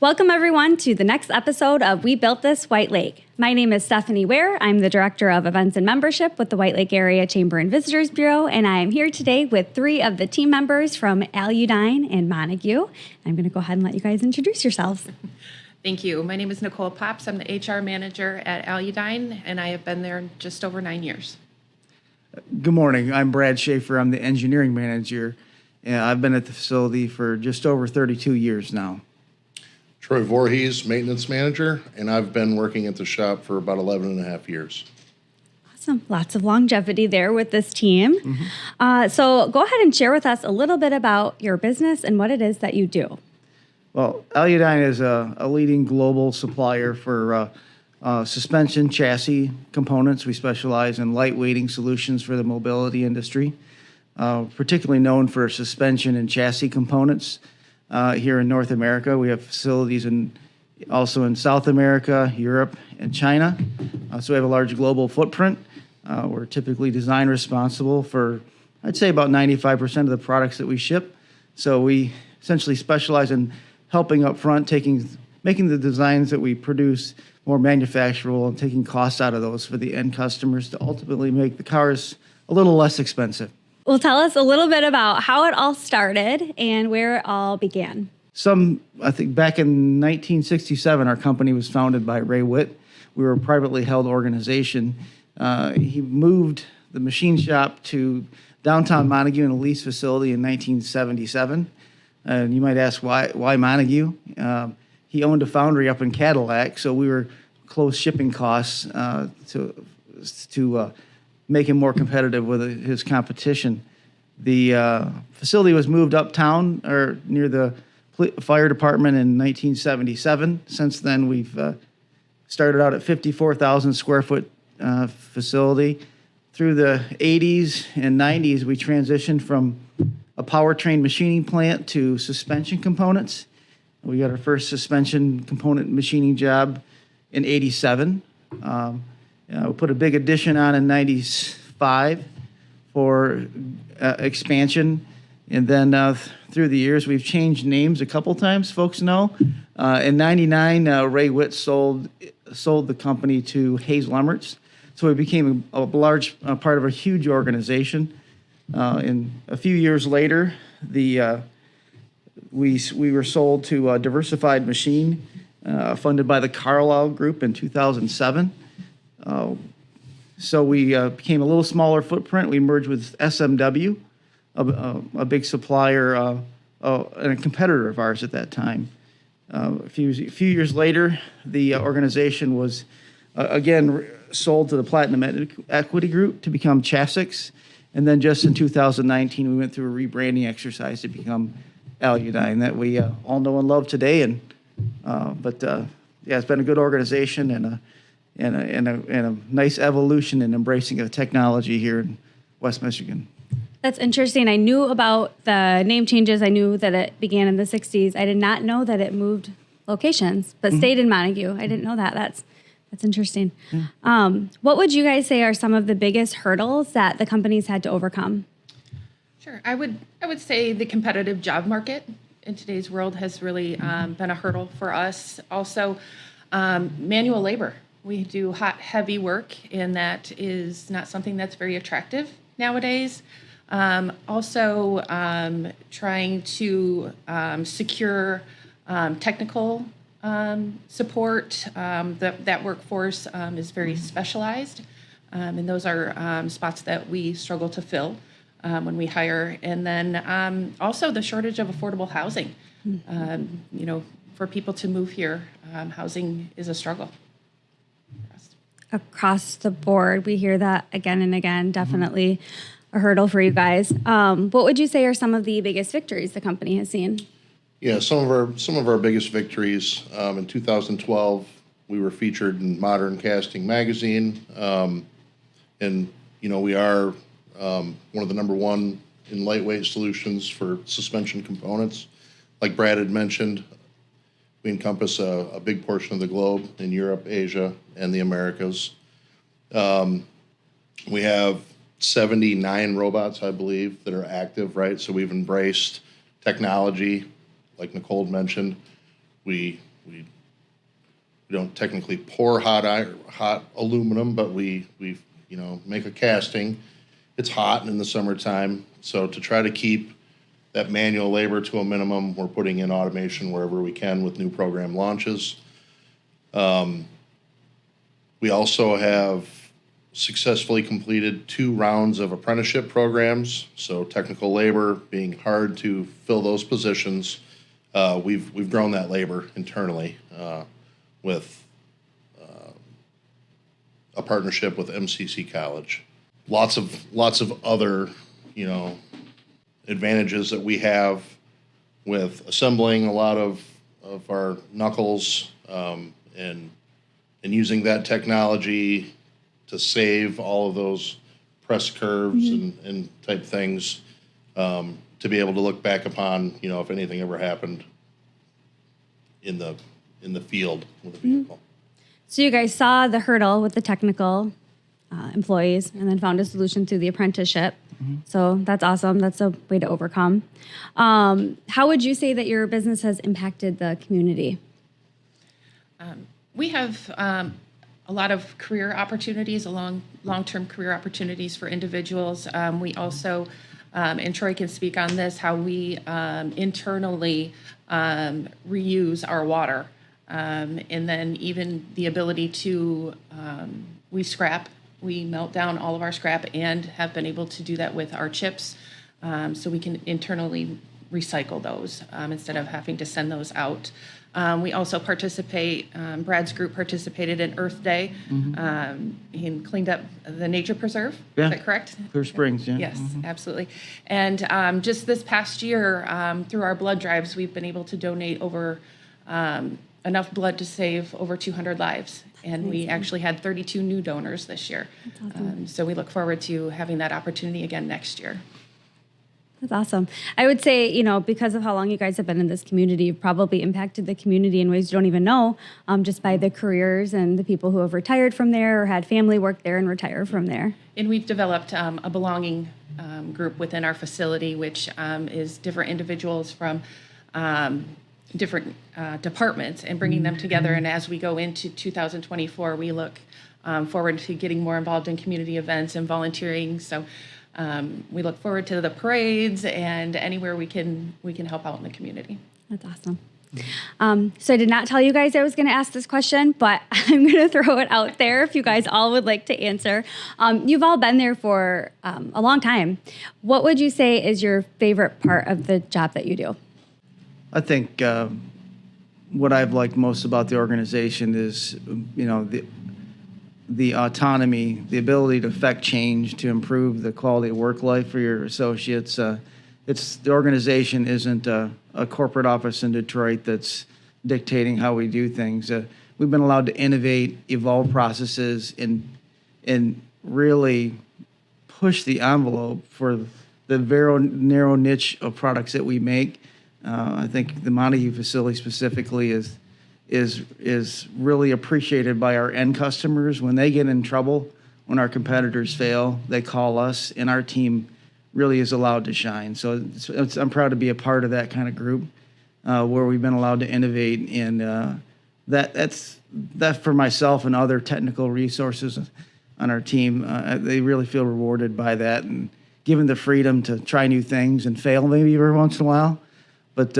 Welcome, everyone, to the next episode of We Built This White Lake. My name is Stephanie Ware. I'm the Director of Events and Membership with the White Lake Area Chamber and Visitors Bureau, and I am here today with three of the team members from Aludyne and Montague. I'm going to go ahead and let you guys introduce yourselves. Thank you. My name is Nicole Pops. I'm the HR manager at Aludyne, and I have been there just over 9 years. Good morning. I'm Brad Schaefer. I'm the engineering manager. I've been at the facility for just over 32 years now. Troy Voorhees, maintenance manager, and I've been working at the shop for about 11 and a half years. Awesome. Lots of longevity there with this team. So go ahead and share with us a little bit about your business and what it is that you do. Well, Aludyne is a leading global supplier for suspension chassis components. We specialize in lightweighting solutions for the mobility industry, particularly known for suspension and chassis components. Here in North America, we have facilities also in South America, Europe, and China. So we have a large global footprint. We're typically design responsible for, I'd say, about 95% of the products that we ship. So we essentially specialize in helping up front, making the designs that we produce more manufacturable and taking costs out of those for the end customers to ultimately make the cars a little less expensive. Well, tell us a little bit about how it all started and where it all began. I think back in 1967, our company was founded by Ray Witt. We were a privately held organization. He moved the machine shop to downtown Montague in a lease facility in 1977. And you might ask, why Montague? He owned a foundry up in Cadillac, so we were close shipping costs to make him more competitive with his competition. The facility was moved uptown or near the fire department in 1977. Since then, we've started out at 54,000 square foot facility. Through the 80s and 90s, we transitioned from a powertrain machining plant to suspension components. We got our first suspension component machining job in 87. We put a big addition on in 95 for expansion. And then through the years, we've changed names a couple times, folks know. In 99, Ray Witt sold the company to Hayes Lemmertz. So we became a large part of a huge organization. And a few years later, we were sold to Diversified Machine, funded by the Carlyle Group in 2007. So we became a little smaller footprint. We merged with SMW, a big supplier and a competitor of ours at that time. A few years later, the organization was again sold to the Platinum Equity Group to become Chassis. And then just in 2019, we went through a rebranding exercise to become Aludyne that we all know and love today. But it's been a good organization and a nice evolution in embracing of technology here in West Michigan. That's interesting. I knew about the name changes. I knew that it began in the 60s. I did not know that it moved locations, but stayed in Montague. I didn't know that. That's interesting. Yeah. What would you guys say are some of the biggest hurdles that the companies had to overcome? Sure. I would say the competitive job market in today's world has really been a hurdle for us. Also, manual labor. We do hot, heavy work, and that is not something that's very attractive nowadays. Also, trying to secure technical support. That workforce is very specialized, and those are spots that we struggle to fill when we hire. And then also the shortage of affordable housing. For people to move here, housing is a struggle. Across the board, we hear that again and again. Definitely a hurdle for you guys. What would you say are some of the biggest victories the company has seen? Yeah, some of our biggest victories. In 2012, we were featured in Modern Casting magazine, and we are one of the number one in lightweight solutions for suspension components. Like Brad had mentioned, we encompass a big portion of the globe in Europe, Asia, and the Americas. We have 79 robots, I believe, that are active, right? So we've embraced technology, like Nicole mentioned. We we don't technically pour hot aluminum, but we make a casting. It's hot in the summertime, so to try to keep that manual labor to a minimum, we're putting in automation wherever we can with new program launches. We also have successfully completed 2 rounds of apprenticeship programs, so technical labor being hard to fill those positions. We've grown that labor internally with a partnership with MCC College. Lots of other, advantages that we have with assembling a lot of our knuckles and using that technology to save all of those press curves and type things, to be able to look back upon, if anything ever happened in the field with a vehicle. So you guys saw the hurdle with the technical employees and then found a solution through the apprenticeship. So that's awesome. That's a way to overcome. How would you say that your business has impacted the community? We have a lot of career opportunities, long-term career opportunities for individuals. We also, and Troy can speak on this, how we internally reuse our water. And then even the ability to, we melt down all of our scrap and have been able to do that with our chips. So we can internally recycle those instead of having to send those out. We also participate, Brad's group participated in Earth Day and cleaned up the nature preserve. Yeah. Is that correct? Clear Springs, yeah. Yes, absolutely. And just this past year, through our blood drives, we've been able to donate over enough blood to save over 200 lives. And we actually had 32 new donors this year. That's awesome. So we look forward to having that opportunity again next year. That's awesome. I would say, because of how long you guys have been in this community, you've probably impacted the community in ways you don't even know, just by the careers and the people who have retired from there or had family work there and retire from there. And we've developed a belonging group within our facility, which is different individuals from different departments and bringing them together. And as we go into 2024, we look forward to getting more involved in community events and volunteering. So we look forward to the parades and anywhere we can help out in the community. That's awesome. So I did not tell you guys I was going to ask this question, but I'm going to throw it out there if you guys all would like to answer. You've all been there for a long time. What would you say is your favorite part of the job that you do? I think what I've liked most about the organization is, the autonomy, the ability to affect change, to improve the quality of work life for your associates. The organization isn't a corporate office in Detroit that's dictating how we do things. We've been allowed to innovate, evolve processes, and really push the envelope for the very narrow niche of products that we make. I think the Montague facility specifically is really appreciated by our end customers. When they get in trouble, when our competitors fail, they call us, and our team really is allowed to shine. So I'm proud to be a part of that kind of group where we've been allowed to innovate, and that for myself and other technical resources on our team, they really feel rewarded by that and given the freedom to try new things and fail maybe every once in a while. But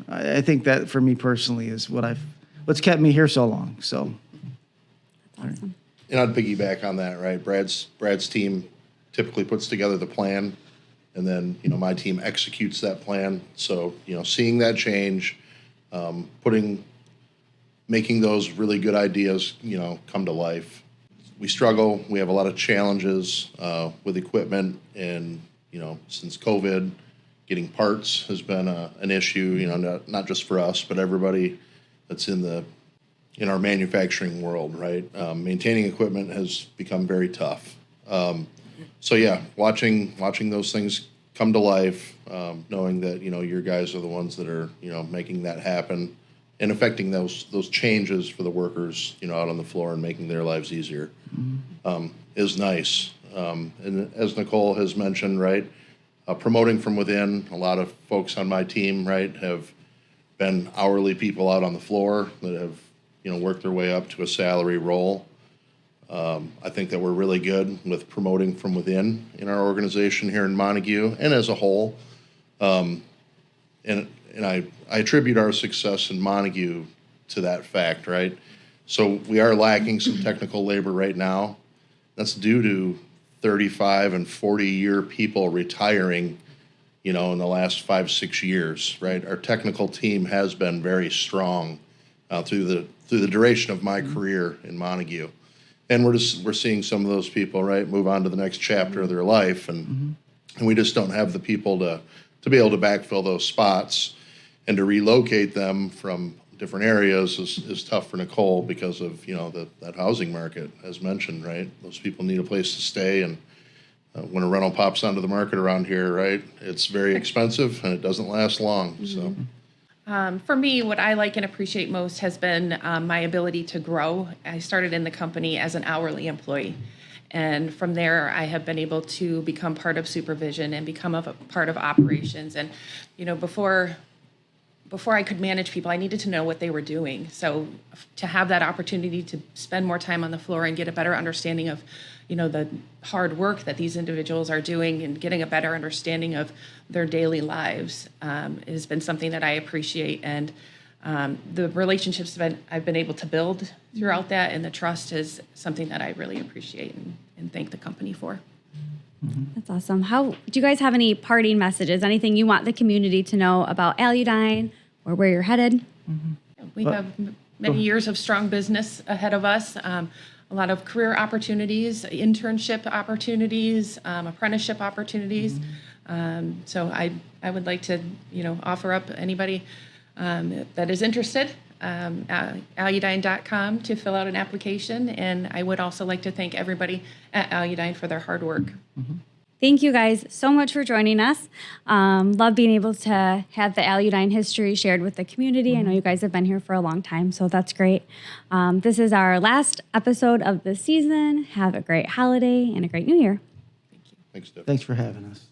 I think that for me personally is what's kept me here so long. So, That's awesome. And I'd piggyback on that, right? Brad's team typically puts together the plan, and then my team executes that plan. So seeing that change, making those really good ideas come to life. We struggle. We have a lot of challenges with equipment, and since COVID, getting parts has been an issue. Not just for us, but everybody that's in our manufacturing world, right? Maintaining equipment has become very tough. So yeah, watching those things come to life, knowing that your guys are the ones that are making that happen and affecting those changes for the workers out on the floor and making their lives easier is nice. And as Nicole has mentioned, right, promoting from within. A lot of folks on my team, right, have been hourly people out on the floor that have, worked their way up to a salary role. I think that we're really good with promoting from within in our organization here in Montague and as a whole. And I attribute our success in Montague to that fact, right? So we are lacking some technical labor right now. That's due to 35 and 40-year people retiring, in the last 5-6 years, right? Our technical team has been very strong through the duration of my career in Montague. And we're seeing some of those people, right, move on to the next chapter of their life, and we just don't have the people to be able to backfill those spots, and to relocate them from different areas is tough for Nicole because of that housing market, as mentioned, right? Those people need a place to stay, and when a rental pops onto the market around here, right, it's very expensive and it doesn't last long. So. For me, what I like and appreciate most has been my ability to grow. I started in the company as an hourly employee. And from there, I have been able to become part of supervision and become a part of operations. And, before I could manage people, I needed to know what they were doing. So to have that opportunity to spend more time on the floor and get a better understanding of, the hard work that these individuals are doing and getting a better understanding of their daily lives has been something that I appreciate. And the relationships that I've been able to build throughout that, and the trust is something that I really appreciate and thank the company for. That's awesome. How do you guys have any parting messages? Anything you want the community to know about Aludyne or where you're headed? We have many years of strong business ahead of us. A lot of career opportunities, internship opportunities, apprenticeship opportunities. So I would like to, offer up anybody that is interested, Aludyne.com to fill out an application. And I would also like to thank everybody at Aludyne for their hard work. Thank you guys so much for joining us. Love being able to have the Aludyne history shared with the community. I know you guys have been here for a long time, so that's great. This is our last episode of the season. Have a great holiday and a great new year. Thanks, Deb. Thanks for having us.